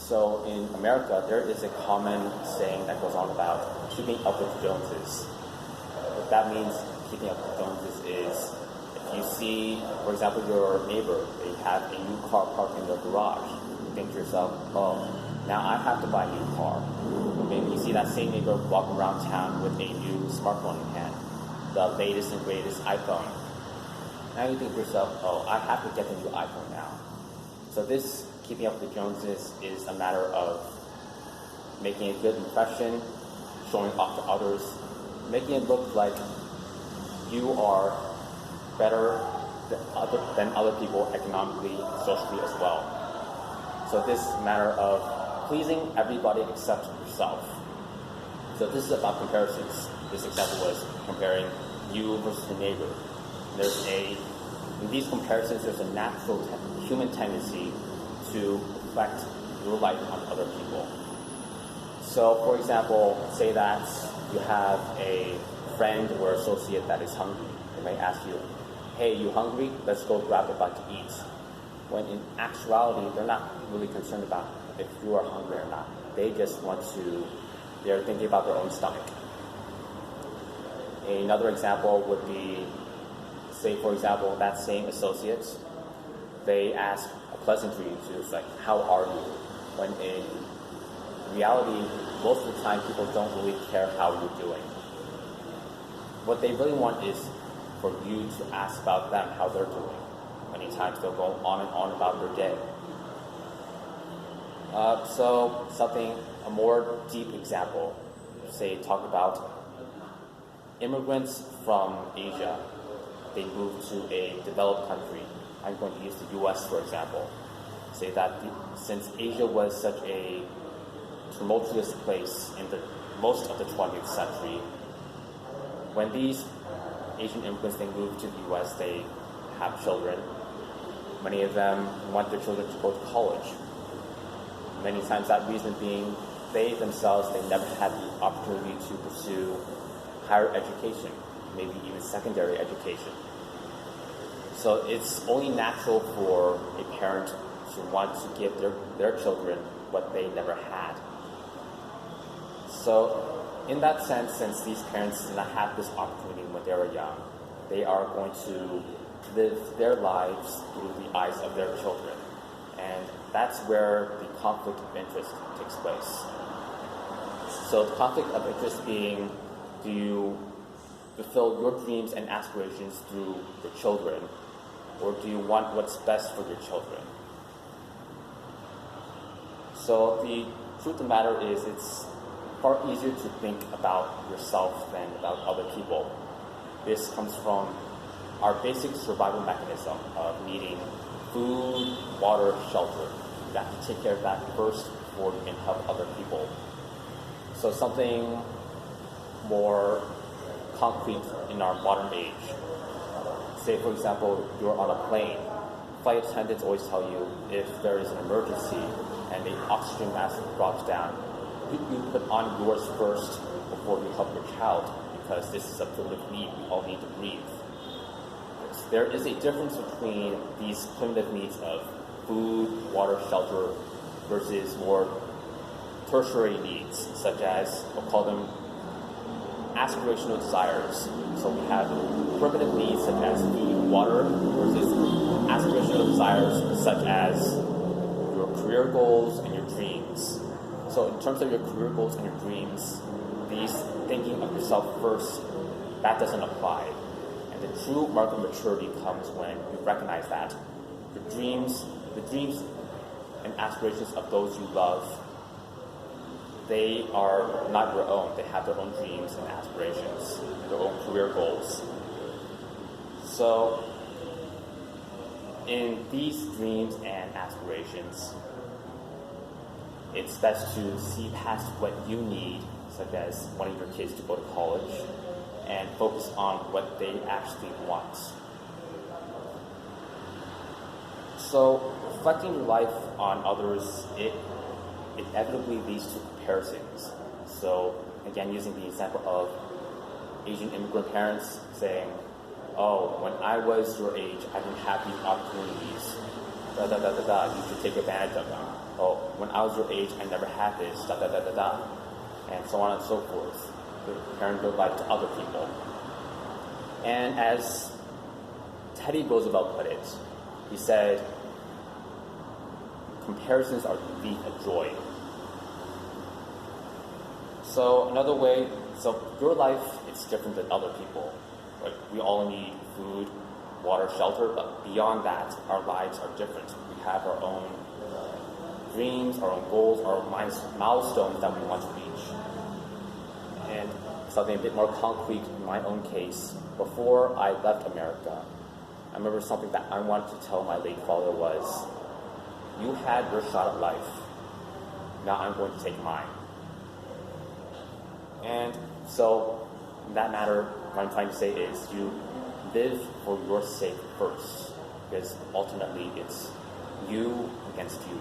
So in America, there is a common saying that goes on about keeping up with the Joneses. What that means, keeping up with the Joneses, is if you see, for example, your neighbor, they have a new car parked in their garage, you think to yourself, oh, now I have to buy a new car. Or maybe you see that same neighbor walking around town with a new smartphone in hand, the latest and greatest iPhone. Now you think to yourself, oh, I have to get the new iPhone now. So this keeping up with the Joneses is a matter of making a good impression, showing off to others, making it look like you are better than other people economically and socially as well. So this is a matter of pleasing everybody except yourself. So this is about comparisons. This example was comparing you versus your neighbor. In these comparisons, there's a natural human tendency to reflect your life on other people. So, for example, say that you have a friend or associate that is hungry. They may ask you, hey, you hungry? Let's go grab a bite to eat. When in actuality, they're not really concerned about if you are hungry or not. They're thinking about their own stomach. Another example would be, say, for example, that same associate, they ask a pleasantry to, it's like, how are you? When in reality, most of the time, people don't really care how you're doing. What they really want is for you to ask about them, how they're doing. Many times they'll go on and on about their day. So a more deep example, say talk about immigrants from Asia. They move to a developed country. I'm going to use the US, for example. Say that since Asia was such a tumultuous place in most of the 20th century, when these Asian immigrants, they move to the US, they have children. Many of them want their children to go to college. Many times that reason being, they themselves, they never had the opportunity to pursue higher education, maybe even secondary education. So it's only natural for a parent to want to give their children what they never had. So in that sense, since these parents did not have this opportunity when they were young, they are going to live their lives through the eyes of their children. And that's where the conflict of interest takes place. So the conflict of interest being, do you fulfill your dreams and aspirations through your children, or do you want what's best for your children? So the truth of the matter is, it's far easier to think about yourself than about other people. This comes from our basic survival mechanism of needing food, water, shelter. You have to take care of that first before you can help other people. So something more concrete in our modern age. Say, for example, you're on a plane. Flight attendants always tell you if there is an emergency and the oxygen mask drops down, you put on yours first before you help your child, because this is a primitive need. We all need to breathe. There is a difference between these primitive needs of food, water, shelter, versus more tertiary needs, such as, we'll call them aspirational desires. So we have primitive needs such as food, water, versus aspirational desires such as your career goals and your dreams. So in terms of your career goals and your dreams, these thinking of yourself first, that doesn't apply. And the true mark of maturity comes when you recognize that the dreams and aspirations of those you love, they are not your own. They have their own dreams and aspirations, their own career goals. So in these dreams and aspirations, it's best to see past what you need, such as wanting your kids to go to college, and focus on what they actually want. So reflecting your life on others, it inevitably leads to comparisons. So again, using the example of Asian immigrant parents saying, oh, when I was your age, I didn't have these opportunities. You should take advantage of them. Oh, when I was your age, I never had this, and so on and so forth. Comparing your life to other people. And as Teddy Roosevelt put it, he said, comparisons are the thief of joy. So another way, so your life is different than other people. Like, we all need food, water, shelter, but beyond that, our lives are different. We have our own dreams, our own goals, our milestones that we want to reach. And something a bit more concrete in my own case, before I left America, I remember something that I wanted to tell my late father was, you had your shot at life, now I'm going to take mine. And so, in that matter, what I'm trying to say is, you live for your sake first, because ultimately it's you against you.